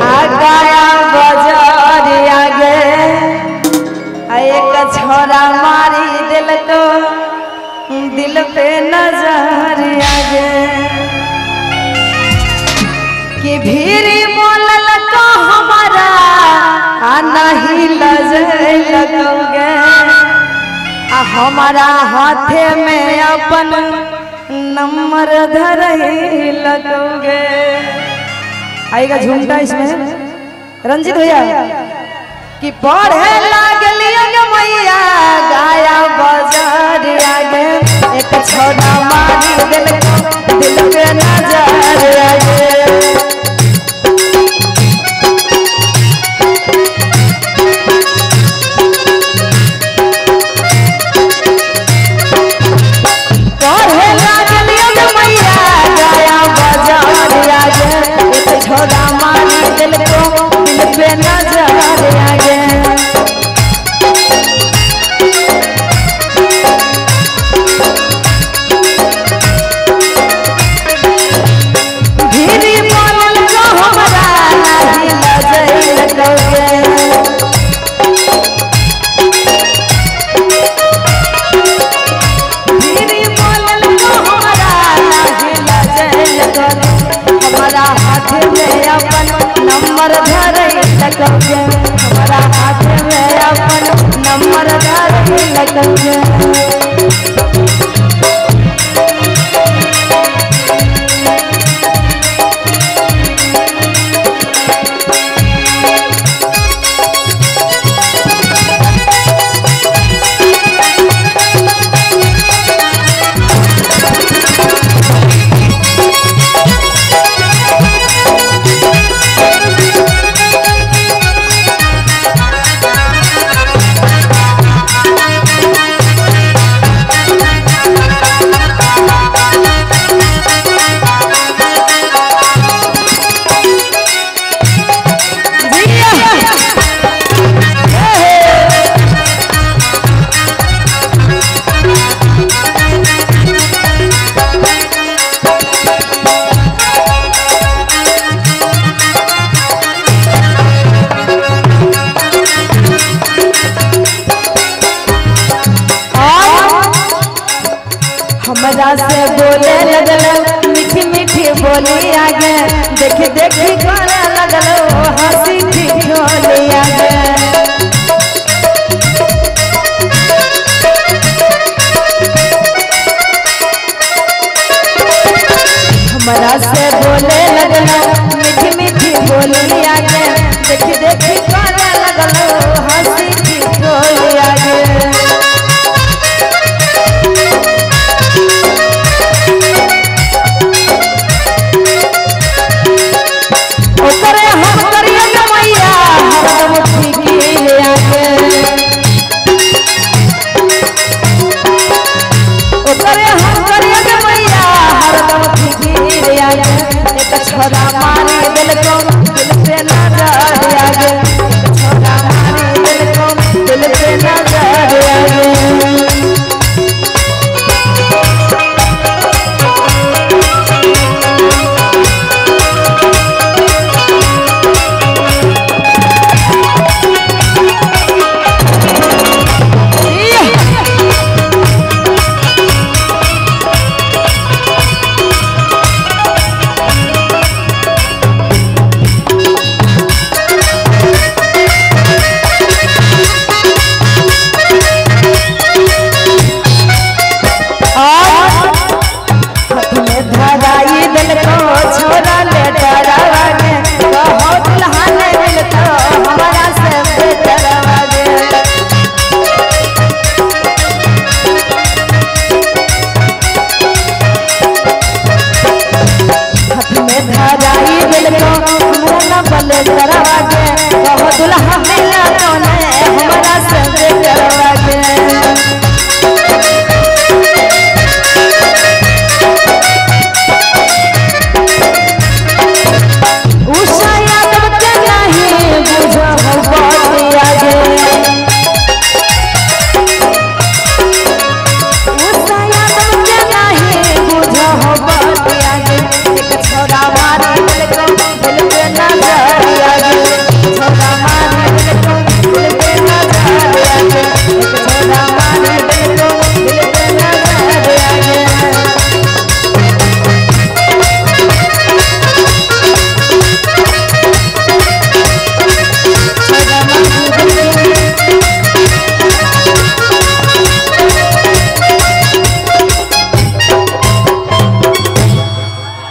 आगाया बाजार आगे एक छोरा मारी दिल तो दिल पे नजर आगे कि भीरी बोलल तो हमारा नहीं लगोगे हमारा हाथे में अपन नंबर धर लगोगे। आएगा झुमटा इसमें रंजित भैया कि पढ़े लागलियो मैया गाया बाजार आगे एक छोड़ा मारी दिल पे नजर आगे हमारा हाथ में अपन नंबर धर लगोगे। हमरा से बोले लगल मीठी मीठी बोली आगे देखी देखी करे लगल हंसी ठिठोली आगे हमरा से बोले लगल मीठी मीठी बोली आगे देखी